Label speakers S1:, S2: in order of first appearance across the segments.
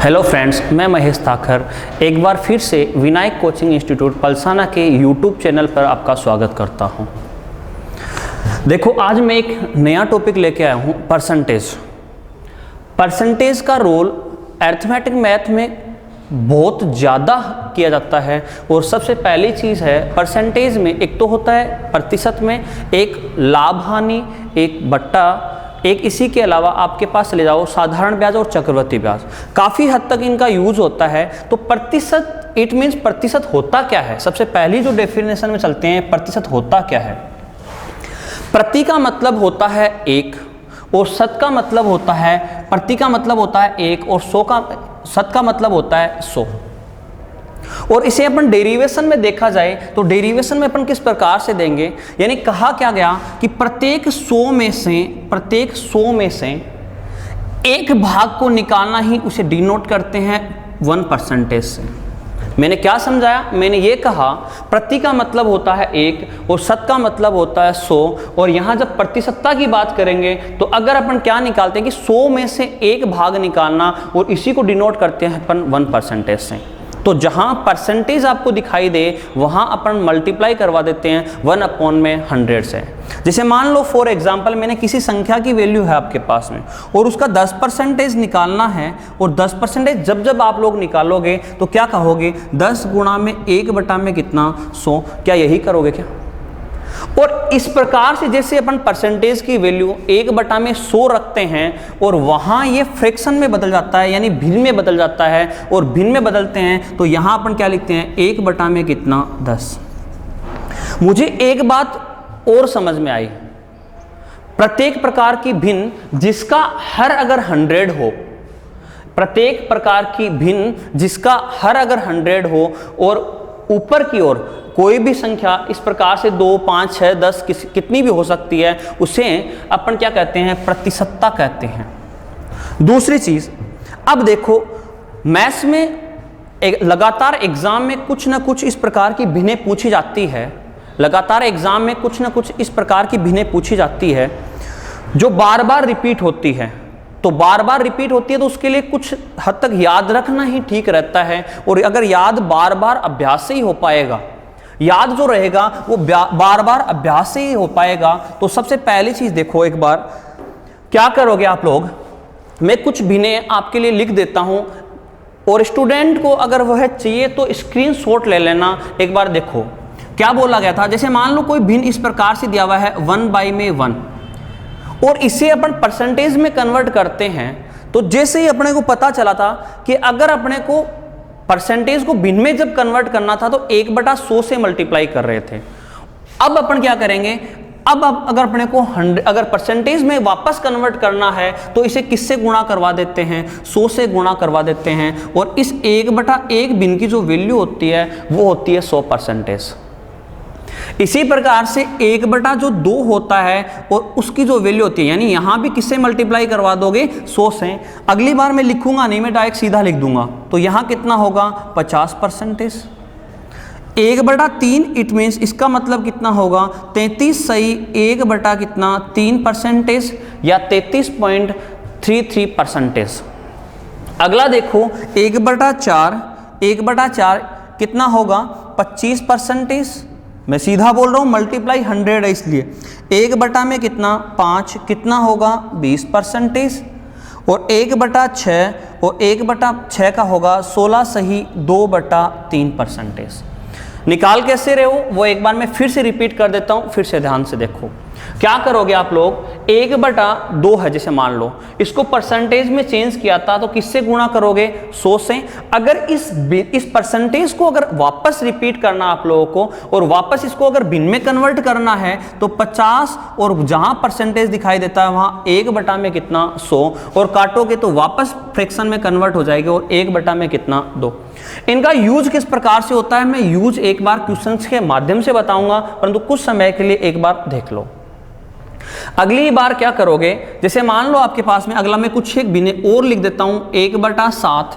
S1: Hello friends, मैं महेश ताखर एक बार फिर से विनायक कोचिंग इंस्टीट्यूट पलसाना के यूट्यूब चैनल पर आपका स्वागत करता हूं। देखो, आज मैं एक नया टॉपिक लेके आया हूं, परसेंटेज। परसेंटेज का रोल अरिथमेटिक मैथ में बहुत ज़्यादा किया जाता है और सबसे पहली चीज़ है परसेंटेज में एक तो होता है प्रतिशत में, एक लाभ हानि, एक बट्टा, एक इसी के अलावा आपके पास चले जाओ साधारण ब्याज और चक्रवृद्धि ब्याज। काफ़ी हद तक इनका यूज होता है। तो प्रतिशत, इट मीन्स प्रतिशत होता क्या है। सबसे पहली जो डेफिनेशन में चलते हैं, प्रतिशत होता क्या है। प्रति का मतलब होता है एक और शत का मतलब होता है, प्रति का मतलब होता है एक और शत का मतलब होता है 100। और इसे अपन डेरिवेशन में देखा जाए तो डेरिवेशन में अपन किस प्रकार से देंगे, यानी कहा क्या गया कि प्रत्येक 100 में से एक भाग को निकालना ही उसे डिनोट करते हैं 1% से। मैंने क्या समझाया? मैंने ये कहा प्रति का मतलब होता है एक और शत का मतलब होता है 100। और यहाँ जब प्रतिशतता की बात करेंगे तो अगर अपन क्या निकालते हैं कि 100 में से एक भाग निकालना और इसी को डिनोट करते हैं अपन 1% से। तो जहाँ परसेंटेज आपको दिखाई दे वहाँ अपन मल्टीप्लाई करवा देते हैं 1/100 से। जैसे मान लो फॉर एग्जांपल मैंने किसी संख्या की वैल्यू है आपके पास में और उसका 10% निकालना है, और 10% जब आप लोग निकालोगे तो क्या कहोगे, 10 गुणा में 1 में कितना 100। क्या यही करोगे क्या? और इस प्रकार से जैसे अपन परसेंटेज की वैल्यू 1/100 रखते हैं और वहाँ ये फ्रैक्शन में बदल जाता है, यानी भिन्न में बदल जाता है, और भिन्न में बदलते हैं तो यहाँ अपन क्या लिखते हैं, 1 कितना 10। मुझे एक बात और समझ में आई, प्रत्येक प्रकार की भिन्न जिसका हर अगर 100 हो, प्रत्येक प्रकार की भिन्न जिसका हर अगर 100 हो और ऊपर की ओर कोई भी संख्या इस प्रकार से 2, 5, 6, 10 कितनी भी हो सकती है, उसे अपन क्या कहते हैं, प्रतिशतता कहते हैं। दूसरी चीज, अब देखो मैथ्स में लगातार एग्जाम में कुछ ना कुछ इस प्रकार की भिन्नें पूछी जाती है। लगातार एग्जाम में कुछ ना कुछ इस प्रकार की भिन्नें पूछी जाती है जो बार बार रिपीट होती है। तो बार बार रिपीट होती है तो उसके लिए कुछ हद तक याद रखना ही ठीक रहता है। और अगर याद बार बार अभ्यास से ही हो पाएगा, याद जो रहेगा वो बार बार अभ्यास से ही हो पाएगा। तो सबसे पहली चीज देखो, एक बार क्या करोगे आप लोग, मैं कुछ भिन्नें आपके लिए लिख देता हूं और स्टूडेंट को अगर वह चाहिए तो स्क्रीनशॉट ले लेना। एक बार देखो क्या बोला गया था। जैसे मान लो कोई भिन्न इस प्रकार से दिया हुआ है 1/1 और इसे अपन परसेंटेज में कन्वर्ट करते हैं। तो जैसे ही अपने को पता चला था कि अगर अपने को परसेंटेज को भिन्न में जब कन्वर्ट करना था तो 1/100 से मल्टीप्लाई कर रहे थे। अब अपन क्या करेंगे, अब अगर अपने को अगर परसेंटेज में वापस कन्वर्ट करना है तो इसे किससे गुणा करवा देते हैं, 100 से गुणा करवा देते हैं। और इस 1/1 भिन्न की जो वैल्यू होती है वो होती है 100%। इसी प्रकार से 1/2 होता है और उसकी जो वैल्यू होती है, यानी यहां भी किससे मल्टीप्लाई करवा दोगे, 100 से। अगली बार मैं लिखूंगा नहीं, मैं डायरेक्ट सीधा लिख दूंगा। तो यहां कितना होगा, 50%। 1/3 इट मीन्स इसका मतलब कितना होगा, 33 सही 1/3% या 33.33%। अगला देखो 1/4 कितना होगा, 25%। मैं सीधा बोल रहा हूं, मल्टीप्लाई 100 है इसलिए 1 में कितना 5 कितना होगा 20%। और 1/6 और 1/6 का होगा 16 सही 2/3%। निकाल कैसे रहे हो वो एक बार मैं फिर से रिपीट कर देता हूं, फिर से ध्यान से देखो। क्या करोगे आप लोग, 1/2 है जैसे मान लो, इसको परसेंटेज में चेंज किया था तो किससे गुणा करोगे, 100 से। अगर इस परसेंटेज को अगर वापस रिपीट करना आप लोगों को और वापस इसको अगर भिन्न में कन्वर्ट करना है तो 50 और जहां परसेंटेज दिखाई देता है वहां 1 में कितना 100 और काटोगे तो वापस फ्रैक्शन में कन्वर्ट हो जाएगी और 1 में कितना 2। इनका यूज किस प्रकार से होता है मैं यूज एक बार क्वेश्चंस के माध्यम से बताऊंगा, परंतु कुछ समय के लिए एक बार देख लो। अगली बार क्या करोगे, जैसे मान लो आपके पास में अगला मैं कुछ एक भिन्न और लिख देता हूं, 1/7।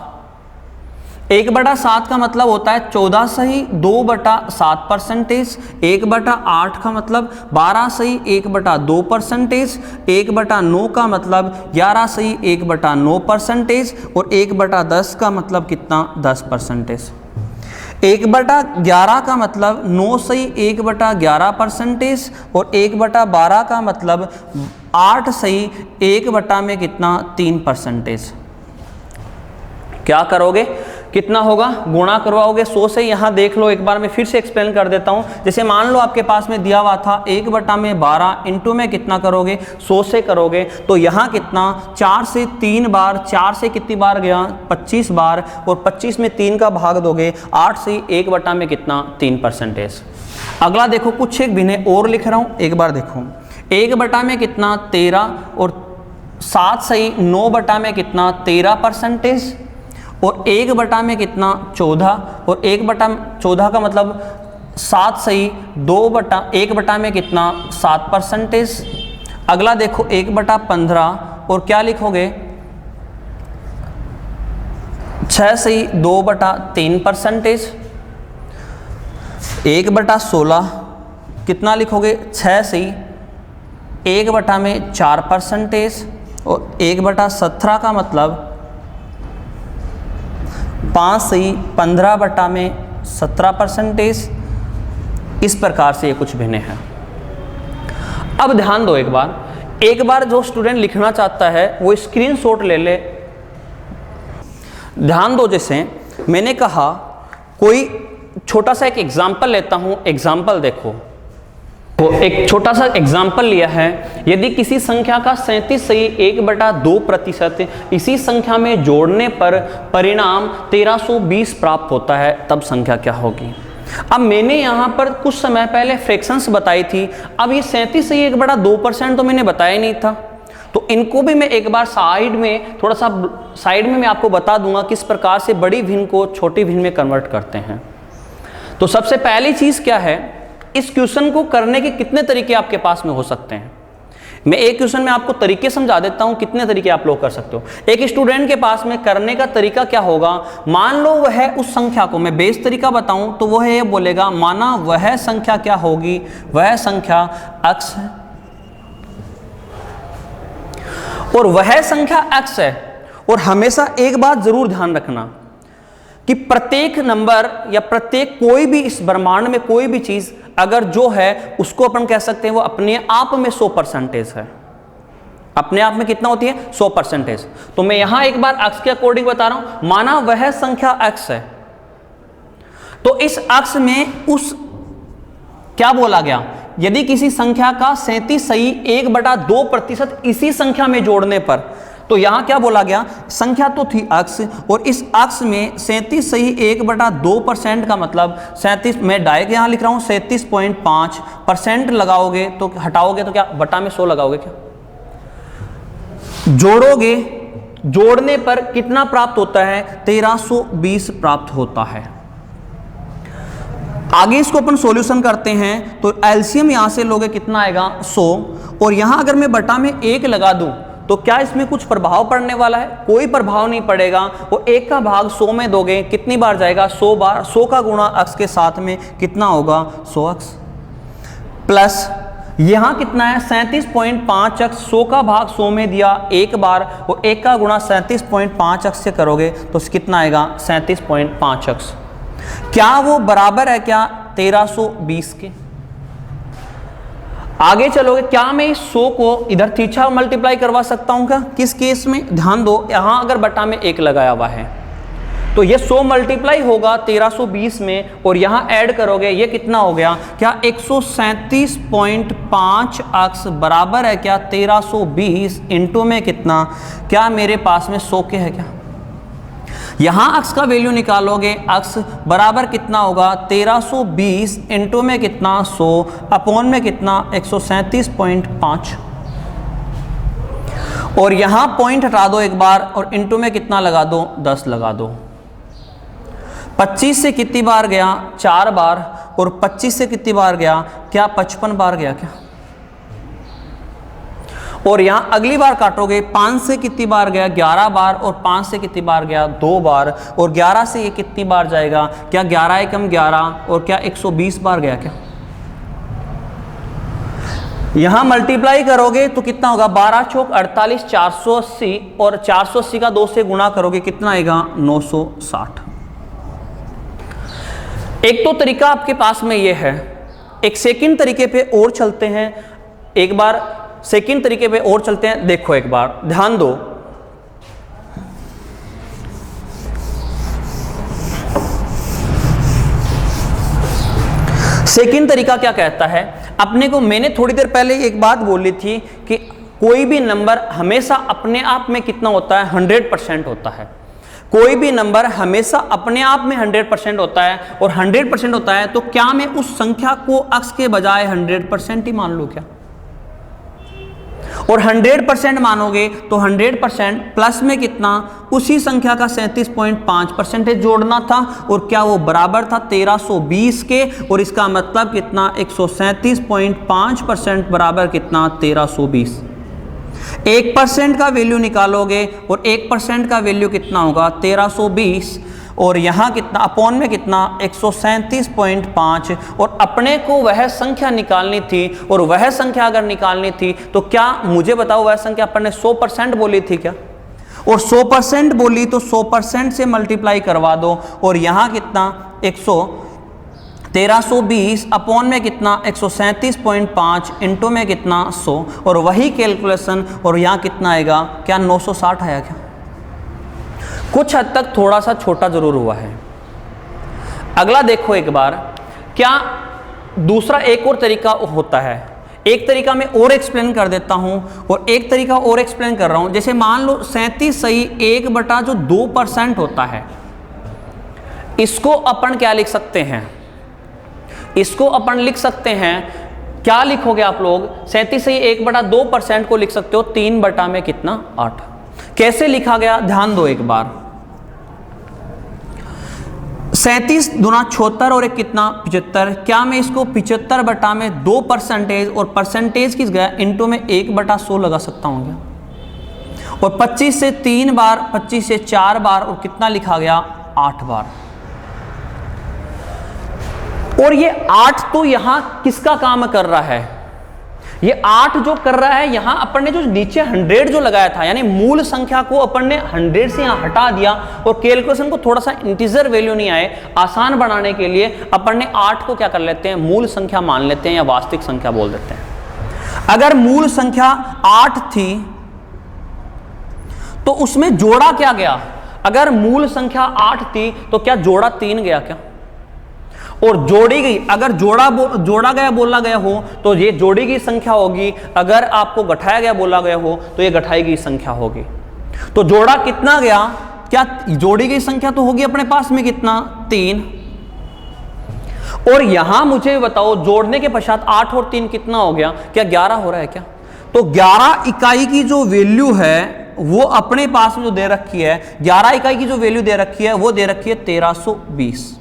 S1: 1/7 का मतलब होता है 14 सही 2/7%, 1/8 का मतलब 12 सही 1/2%, 1/9 का मतलब 11 सही 1/9% और 1/10 का मतलब कितना 10%। 1/11 का मतलब 9 सही 1/11% और 1/12 का मतलब 8 सही 1 में कितना 3%। क्या करोगे, कितना होगा, गुणा करवाओगे 100 से। यहाँ देख लो, एक बार मैं फिर से एक्सप्लेन कर देता हूँ। जैसे मान लो आपके पास में दिया हुआ था 1/12 इंटू में कितना करोगे 100 से करोगे, तो यहाँ कितना 4 से 3 बार, 4 से कितनी बार गया 25 बार, और 25 में 3 का भाग दोगे 8 से 1 में कितना 3%। अगला देखो, कुछ एक भिन्न और लिख रहा हूँ, एक बार देखो। 1 में कितना 13 और 7 सही 9 में कितना 13% और 1 में कितना 14 और 1/14 का मतलब 7 सही 1 में कितना 7%। अगला देखो 1/15 और क्या लिखोगे 6 सही 2/3%। 1/16 कितना लिखोगे 6 सही 1 में 4% और 1/17 का मतलब 5 सही 15 में 17%। इस प्रकार से ये कुछ भिन्न है। अब ध्यान दो, एक बार जो स्टूडेंट लिखना चाहता है वो स्क्रीनशॉट ले ले। ध्यान दो, जैसे मैंने कहा कोई छोटा सा एक एग्जाम्पल लेता हूं, एग्जाम्पल देखो। तो एक छोटा सा एग्जाम्पल लिया है, यदि किसी संख्या का 37 सही 1/2% इसी संख्या में जोड़ने पर परिणाम 1320 प्राप्त होता है, तब संख्या क्या होगी। अब मैंने यहाँ पर कुछ समय पहले फ्रैक्शंस बताई थी, अब ये 37 सही 1/2% तो मैंने बताया नहीं था, तो इनको भी मैं एक बार साइड में थोड़ा सा साइड में मैं आपको बता दूंगा किस प्रकार से बड़ी भिन्न को छोटी भिन्न में कन्वर्ट करते हैं। तो सबसे पहली चीज क्या है, इस क्वेश्चन को करने के कितने तरीके आपके पास में हो सकते हैं। मैं एक क्वेश्चन में आपको तरीके समझा देता हूं, कितने तरीके आप लोग कर सकते हो। एक स्टूडेंट के पास में करने का तरीका क्या होगा, मान लो वह उस संख्या को, मैं बेस तरीका बताऊं तो वह ये बोलेगा, माना वह संख्या क्या होगी, वह संख्या x है और वह संख्या x है। और हमेशा एक बात जरूर ध्यान रखना कि प्रत्येक नंबर या प्रत्येक कोई भी इस ब्रह्मांड में कोई भी चीज अगर जो है उसको अपन कह सकते हैं वो अपने आप में 100% है। अपने आप में कितना होती है 100%। तो मैं यहां एक बार x के अकॉर्डिंग बता रहा हूं, माना वह संख्या x है, तो इस x में उस क्या बोला गया, यदि किसी संख्या का 37 सही 1/2% इसी संख्या में जोड़ने पर, तो यहां क्या बोला गया, संख्या तो थी x और इस x में 37 सही 1/2% का मतलब 37, मैं डायरेक्ट यहां लिख रहा हूं 37.5% लगाओगे तो हटाओगे तो क्या बटा में 100 लगाओगे, क्या जोड़ोगे, जोड़ने पर कितना प्राप्त होता है 1320 प्राप्त होता है। आगे इसको अपन सॉल्यूशन करते हैं, तो एलसीएम यहां से लोगे कितना आएगा 100 और यहां अगर मैं बटा में 1 लगा दूं तो क्या इसमें कुछ प्रभाव पड़ने वाला है, कोई प्रभाव नहीं पड़ेगा। वो 1 का भाग 100 में दोगे कितनी बार जाएगा 100 बार, 100 का गुणा x के साथ में कितना होगा 100x प्लस यहां कितना है 37.5x, 100 का भाग 100 में दिया 1 बार, वो 1 का गुणा 37.5x से करोगे तो कितना आएगा 37.5x। क्या वो बराबर है क्या 1320 के। आगे चलोगे, क्या मैं इस 100 को इधर तिरछा मल्टीप्लाई करवा सकता हूं क्या, किस केस में, ध्यान दो, यहां अगर बटा में 1 लगाया हुआ है तो ये 100 मल्टीप्लाई होगा 1320 में और यहां ऐड करोगे ये कितना हो गया, क्या 137.5x बराबर है क्या 1320 इंटू में कितना, क्या मेरे पास में 100 के है क्या। यहां x का वैल्यू निकालोगे, x बराबर कितना होगा 1320 इंटू में कितना 100 अपॉन में कितना 137.5 और यहां पॉइंट हटा दो एक बार और इंटू में कितना लगा दो 10 लगा दो। 25 से कितनी बार गया 4 बार और 25 से कितनी बार गया, क्या 55 बार गया क्या। और यहाँ अगली बार काटोगे 5 से कितनी बार गया 11 बार, और 5 से कितनी बार गया 2 बार, और 11 से ये कितनी बार जाएगा, क्या 11 एकम 11, और क्या 120 बार गया क्या। यहां मल्टीप्लाई करोगे तो कितना होगा, 12 चौक 48, 480, और 480 का 2 से गुणा करोगे कितना आएगा 960। एक तो तरीका आपके पास में ये है, एक सेकंड तरीके पे और चलते हैं, एक बार सेकंड तरीके पे और चलते हैं। देखो एक बार ध्यान दो, सेकंड तरीका क्या कहता है अपने को। मैंने थोड़ी देर पहले एक बात बोली थी कि कोई भी नंबर हमेशा अपने आप में कितना होता है, 100% होता है। कोई भी नंबर हमेशा अपने आप में 100% होता है, और 100% होता है तो क्या मैं उस संख्या को अक्स के बजाय 100% ही मान लूं क्या। और 100% मानोगे तो 100% प्लस में कितना, उसी संख्या का 37.5% जोड़ना था, और क्या वो बराबर था 1320 के, और इसका मतलब कितना 137.5% बराबर कितना 1320। 1% का वैल्यू निकालोगे और 1% का वैल्यू कितना होगा 1320, और यहाँ कितना अपॉन में कितना 137.5, और अपने को वह संख्या निकालनी थी, और वह संख्या अगर निकालनी थी तो क्या मुझे बताओ वह संख्या अपन ने 100% बोली थी क्या, और 100% बोली तो 100% से मल्टीप्लाई करवा दो, और यहाँ कितना 1320 अपॉन में कितना 137.5 इंटू में कितना 100, और वही कैलकुलेशन, और यहाँ कितना आएगा, क्या 960 आया क्या। कुछ हद तक थोड़ा सा छोटा जरूर हुआ है। अगला देखो एक बार, क्या दूसरा एक और तरीका होता है। एक तरीका मैं और एक्सप्लेन कर देता हूं, और एक तरीका और एक्सप्लेन कर रहा हूं। जैसे मान लो 37 सही 1/2% होता है, इसको अपन क्या लिख सकते हैं, इसको अपन लिख सकते हैं, क्या लिखोगे आप लोग, 37 सही 1/2% को लिख सकते हो 3 में कितना 8। कैसे लिखा गया ध्यान दो एक बार, 37 दूना 76 और एक कितना 75, क्या मैं इसको 75 में 2% और परसेंटेज किस गया इंटू में 1/100 लगा सकता हूं क्या, और 25 से 3 बार, 25 से 4 बार, और कितना लिखा गया 8 बार। और ये 8 तो यहां किसका काम कर रहा है, ये 8 जो कर रहा है यहां अपन ने जो नीचे 100 जो लगाया था, यानी मूल संख्या को अपन ने 100 से यहां हटा दिया, और कैलकुलेशन को थोड़ा सा इंटीजर वैल्यू नहीं आए आसान बनाने के लिए अपन ने 8 को क्या कर लेते हैं, मूल संख्या मान लेते हैं, या वास्तविक संख्या बोल देते हैं। अगर मूल संख्या 8 थी तो उसमें जोड़ा क्या गया, अगर मूल संख्या 8 थी तो क्या जोड़ा 3 गया क्या, और जोड़ी गई, अगर जोड़ा गया बोला गया हो तो ये जोड़ी गई संख्या होगी, अगर आपको घटाया गया बोला गया हो तो ये घटाई गई संख्या होगी। तो जोड़ा कितना गया, क्या जोड़ी गई संख्या तो होगी अपने पास में कितना 3, और यहां मुझे बताओ जोड़ने के पश्चात 8 और 3 कितना हो गया, क्या 11 हो रहा है क्या। तो 11 इकाई की जो वैल्यू है वो अपने पास में जो दे रखी है, 11 इकाई की जो वैल्यू दे रखी है वो दे रखी है 1320।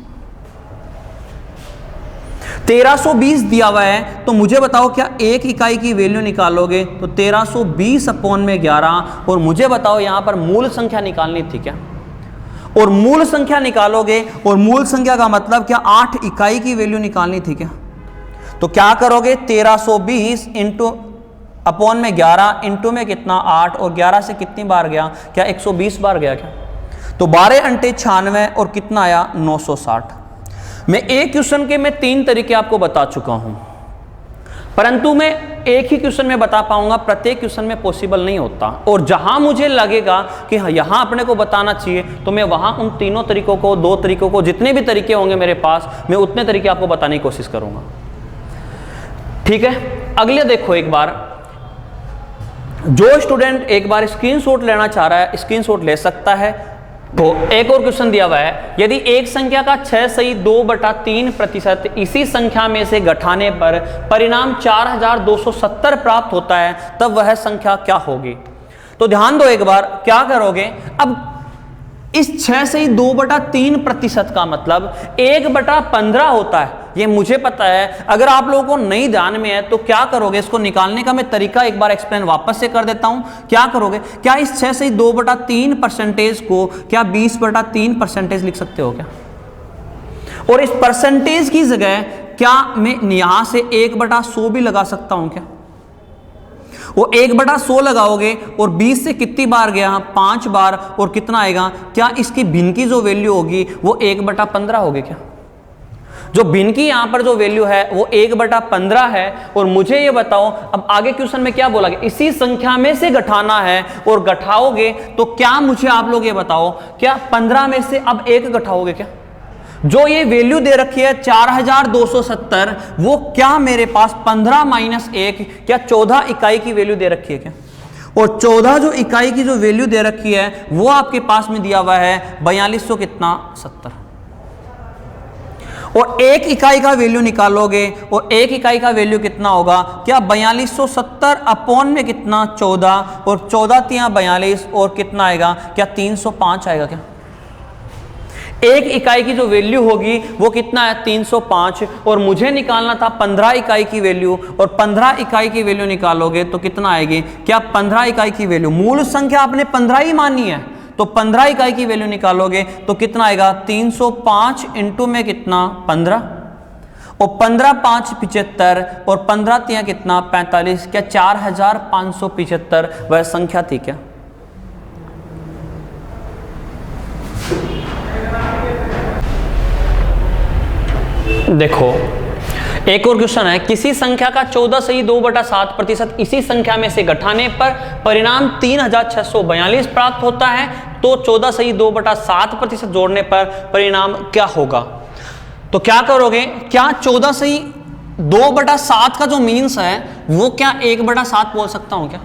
S1: 1320 दिया हुआ है, तो मुझे बताओ क्या एक इकाई की वैल्यू निकालोगे तो 1320 अपॉन में 11, और मुझे बताओ यहां पर मूल संख्या निकालनी थी क्या, और मूल संख्या निकालोगे, और मूल संख्या का मतलब क्या 8 इकाई की वैल्यू निकालनी थी क्या। तो क्या करोगे 1320 इंटू अपॉन में 11 इंटू में कितना 8, और 11 से कितनी बार गया, क्या 120 बार गया क्या, तो 12 अंटे 96, और कितना आया 960। मैं एक क्वेश्चन के मैं 3 तरीके आपको बता चुका हूं, परंतु मैं एक ही क्वेश्चन में बता पाऊंगा, प्रत्येक क्वेश्चन में पॉसिबल नहीं होता, और जहां मुझे लगेगा कि यहां अपने को बताना चाहिए तो मैं वहां उन तीनों तरीकों को, 2 तरीकों को, जितने भी तरीके होंगे मेरे पास मैं उतने तरीके आपको बताने की कोशिश करूंगा। ठीक है, अगले देखो एक बार, जो स्टूडेंट एक बार स्क्रीनशॉट लेना चाह रहा है स्क्रीनशॉट ले सकता है। तो एक और क्वेश्चन दिया हुआ है, यदि एक संख्या का 6 सही 2/3% इसी संख्या में से घटाने पर परिणाम 4270 प्राप्त होता है, तब वह संख्या क्या होगी। तो ध्यान दो एक बार, क्या करोगे, अब इस 6 से ही 2/3% का मतलब 1/15 होता है। ये मुझे पता है, अगर आप लोगों को नहीं ध्यान में है तो क्या करोगे, इसको निकालने का मैं तरीका एक बार एक्सप्लेन वापस से कर देता हूं। क्या करोगे, क्या इस 6 से ही 2/3% को क्या 20/3% लिख सकते हो क्या? और इस परसेंटेज की जगह क्या मैं यहां से 1/100 भी लगा सकता हूं क्या? वो 1/100 लगाओगे और 20 से कितनी बार गया, 5 बार, और कितना आएगा, क्या इसकी भिन्न की जो वैल्यू होगी वो 1/15 होगी क्या? जो भिन्न की यहां पर जो वैल्यू है वो 1/15 है। और मुझे ये बताओ, अब आगे क्वेश्चन में क्या बोला गया, इसी संख्या में से घटाना है और घटाओगे तो क्या, मुझे आप लोग ये बताओ, क्या 15 में से अब 1 घटाओगे क्या? जो ये वैल्यू दे रखी है 4270, वो क्या मेरे पास 15 माइनस 1 क्या 14 इकाई की वैल्यू दे रखी है क्या? और 14 जो इकाई की जो वैल्यू दे रखी है वो आपके पास में दिया हुआ है 4270। और 1 इकाई का वैल्यू निकालोगे और 1 इकाई का वैल्यू कितना होगा, क्या 4270 अपॉन में कितना 14, और 14 तिया 42, और कितना आएगा, क्या 305 आएगा क्या? 1 इकाई की जो वैल्यू होगी वो कितना है, 305, और मुझे निकालना था 15 इकाई की वैल्यू, और 15 इकाई की वैल्यू निकालोगे तो कितना आएगी, क्या 15 इकाई की वैल्यू, मूल संख्या आपने 15 ही मानी है तो 15 इकाई की वैल्यू निकालोगे तो कितना आएगा, 305 इंटू में कितना 15, और 15 5 75, और 15 तिया कितना 45, क्या 4575 वह संख्या थी क्या? देखो एक और क्वेश्चन है, किसी संख्या का 14 से ही 2/7% इसी संख्या में से घटाने पर परिणाम 3642 प्राप्त होता है, तो 14 से ही 2/7% जोड़ने पर परिणाम क्या होगा? तो क्या करोगे, क्या 14 से ही 2/7 का जो मीन्स है वो क्या 1/7 बोल सकता हूं क्या?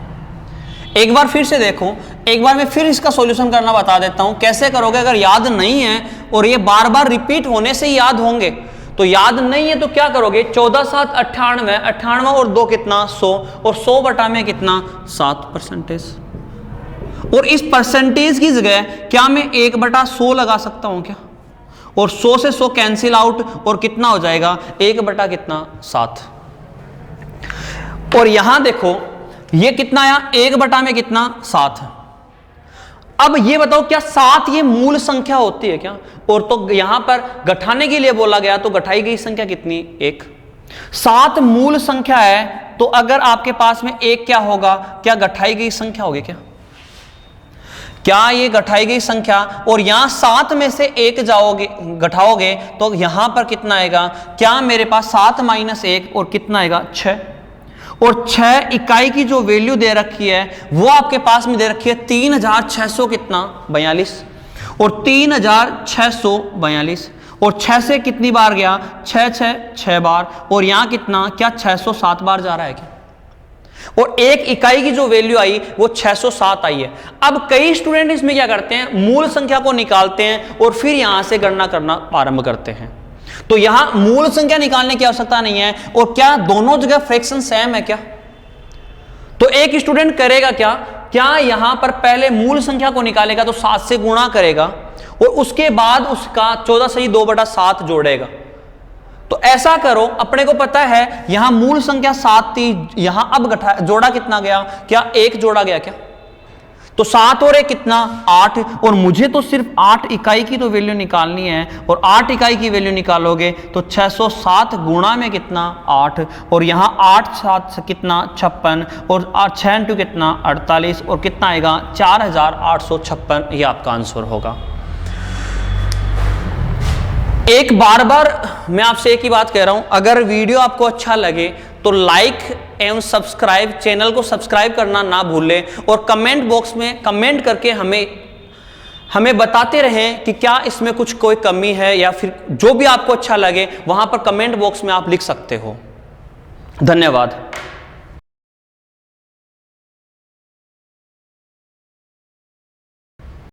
S1: एक बार फिर से देखो, एक बार मैं फिर इसका सॉल्यूशन करना बता देता हूं, कैसे करोगे। अगर याद नहीं है और ये बार बार रिपीट होने से ही याद होंगे, तो याद नहीं है तो क्या करोगे, 14 7 98, 98 और 2 कितना 100, और 100 बटा में कितना 7%। और इस परसेंटेज की जगह क्या मैं 1/100 लगा सकता हूं क्या? और 100 से 100 कैंसिल आउट, और कितना हो जाएगा 1/7। और यहां देखो ये कितना आया, 1 में कितना 7। अब ये बताओ, क्या 7 ये मूल संख्या होती है क्या? और तो यहां पर घटाने के लिए बोला गया, तो घटाई गई संख्या कितनी 1। 7 मूल संख्या है, तो अगर आपके पास में 1 क्या होगा, क्या घटाई गई संख्या होगी क्या? क्या ये घटाई गई संख्या, और यहां 7 में से 1 जाओगे घटाओगे तो यहां पर कितना आएगा, क्या मेरे पास 7 माइनस 1, और कितना आएगा 6, और 6 इकाई की जो वैल्यू दे रखी है वो आपके पास में दे रखी है 3600 कितना 42, और 3642, और 6 से कितनी बार गया 6 बार, और यहां कितना क्या 607 बार जा रहा है क्या? और 1 इकाई की जो वैल्यू आई वो 607 आई है। अब कई स्टूडेंट इसमें क्या करते हैं, मूल संख्या को निकालते हैं और फिर यहां से गणना करना आरंभ करते हैं। तो यहां मूल संख्या निकालने की आवश्यकता नहीं है, और क्या दोनों जगह फ्रैक्शन सेम है क्या? तो एक स्टूडेंट करेगा क्या, क्या यहां पर पहले मूल संख्या को निकालेगा तो 7 से गुणा करेगा, और उसके बाद उसका 14 से ही 2/7 जोड़ेगा। तो ऐसा करो, अपने को पता है यहां मूल संख्या 7 थी, यहां अब जोड़ा कितना गया, क्या 1 जोड़ा गया क्या? तो 7 और 1 कितना 8, और मुझे तो सिर्फ 8 इकाई की तो वैल्यू निकालनी है, और 8 इकाई की वैल्यू निकालोगे तो 607 गुणा में कितना 8, और यहां 8 7 से कितना 56, और 6 इंटू कितना 48, और कितना आएगा 4856। ये आपका आंसर होगा। एक बार मैं आपसे एक ही बात कह रहा हूं, अगर वीडियो आपको अच्छा लगे तो लाइक एवं सब्सक्राइब, चैनल को सब्सक्राइब करना ना भूलें, और कमेंट बॉक्स में कमेंट करके हमें बताते रहें कि क्या इसमें कुछ कोई कमी है, या फिर जो भी आपको अच्छा लगे वहां पर कमेंट बॉक्स में आप लिख सकते हो। धन्यवाद।